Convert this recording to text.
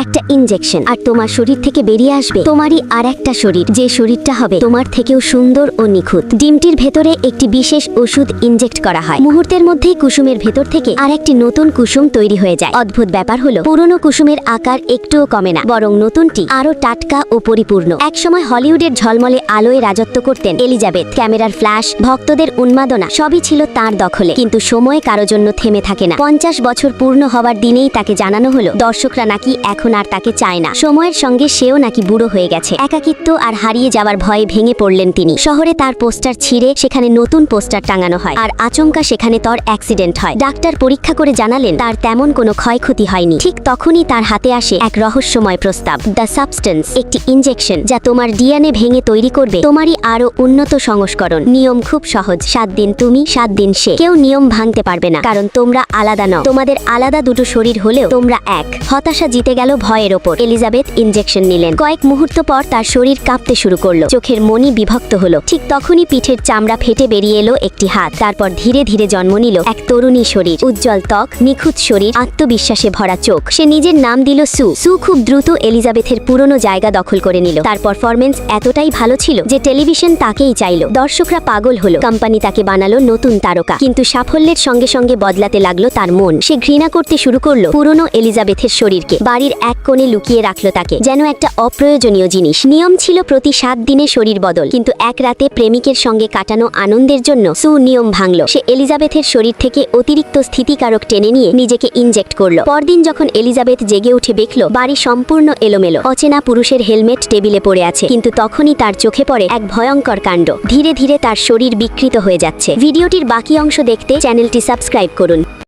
একটা ইনজেকশন, আর তোমার শরীর থেকে বেরিয়ে আসবে তোমারই আর একটা শরীর, যে শরীরটা হবে তোমার থেকেও সুন্দর ও নিখুঁত। ডিমটির ভেতরে একটি বিশেষ ওষুধ ইনজেক্ট করা হয়। মুহূর্তের মধ্যেই কুসুমের ভেতর থেকে আর একটি নতুন কুসুম তৈরি হয়ে যায়। অদ্ভুত ব্যাপার হলো, পুরনো কুসুমের আকার একটুও কমে না, বরং নতুনটি আরো টাটকা ও পরিপূর্ণ। একসময় হলিউডের ঝলমলে আলোয় রাজত্ব করতেন এলিজাবেথ। ক্যামেরার ফ্ল্যাশ, ভক্তদের উন্মাদনা সবই ছিল তার দখলে। কিন্তু সময় কারো জন্য থেমে থাকে না। 50 বছর পূর্ণ হবার দিনেই তাকে জানানো হলো দর্শকরা নাকি এখন আর তাকে চায় না। সময়ের সঙ্গে সেও নাকি বুড়ো হয়ে গেছে। একাকিত্ব আর হারিয়ে যাওয়ার ভয়ে ভেঙে পড়লেন তিনি। শহরে তার পোস্টার ছিঁড়ে সেখানে নতুন পোস্টার টাঙানো হয়, আর আচমকা সেখানে তার অ্যাক্সিডেন্ট হয়। ডাক্তার পরীক্ষা করে জানালেন তার তেমন কোনো ক্ষয়ক্ষতি হয়নি। ঠিক তখনই তার হাতে আসে এক রহস্যময় প্রস্তাব, দ্য সাবস্টেন্স, একটি ইনজেকশন যা তোমার ডিএনএ ভেঙে তৈরি করবে তোমারই আরো উন্নত সংস্করণ। নিয়ম খুব সহজ, 7 দিন তুমি 7 দিন সে। কেউ নিয়ম ভাঙতে পারবে না, কারণ তোমরা আলাদা নও। তোমাদের আলাদা দুটো শরীর হলেও তোমরা এক। হতাশা জিতে গেল ভয়ের ওপর। এলিজাবেথ ইনজেকশন নিলেন। কয়েক মুহূর্ত পর তার শরীর কাঁপতে শুরু করলো, চোখের মনি বিভক্ত হলো। ঠিক তখনই পিঠের চামড়া ফেটে বেরিয়ে এলো একটি হাত। তারপর ধীরে ধীরে জন্ম নিল এক তরুণী শরীর, উজ্জ্বল ত্বক, নিখুঁত শরীর, আত্মবিশ্বাসে ভরা চোখ। সে নিজের নাম দিল সু। সু খুব দ্রুত এলিজাবেথের পুরনো জায়গা দখল করে নিল। তার পারফরমেন্স এতটাই ভালো ছিল যে টেলিভিশন তাকেই চাইল। দর্শকরা পাগল হলো। কোম্পানি তাকে বানালো নতুন তারকা। কিন্তু সাফল্যের সঙ্গে সঙ্গে বদলাতে লাগলো তার মন। সে ঘৃণা করতে শুরু করলো পুরনো এলিজাবেথের শরীরকে। বাড়ির এক কোণে লুকিয়ে রাখলো তাকে, যেন একটা অপ্রয়োজনীয় জিনিস। নিয়ম ছিল প্রতি 7 দিনে শরীর বদল। কিন্তু এক রাতে প্রেমিকের সঙ্গে কাটানো আনন্দের জন্য সু নিয়ম ভাঙল। সে এলিজাবেথের শরীর থেকে অতিরিক্ত স্থিতিকারক টেনে নিয়ে নিজেকে ইনজেক্ট করলো। পরদিন যখন এলিজাবেথ জেগে উঠে দেখল বাড়ি সম্পূর্ণ এলোমেলো। অচেনা পুরুষের হেলমেট টেবিলে পড়ে আছে। কিন্তু তখনই তার চোখে পড়ে এক ভয়ঙ্কর কাণ্ড। ধীরে ধীরে তার শরীর বিকৃত হয়ে যাচ্ছে। ভিডিওটির বাকি অংশ দেখতে চ্যানেলটি সাবস্ক্রাইব করুন।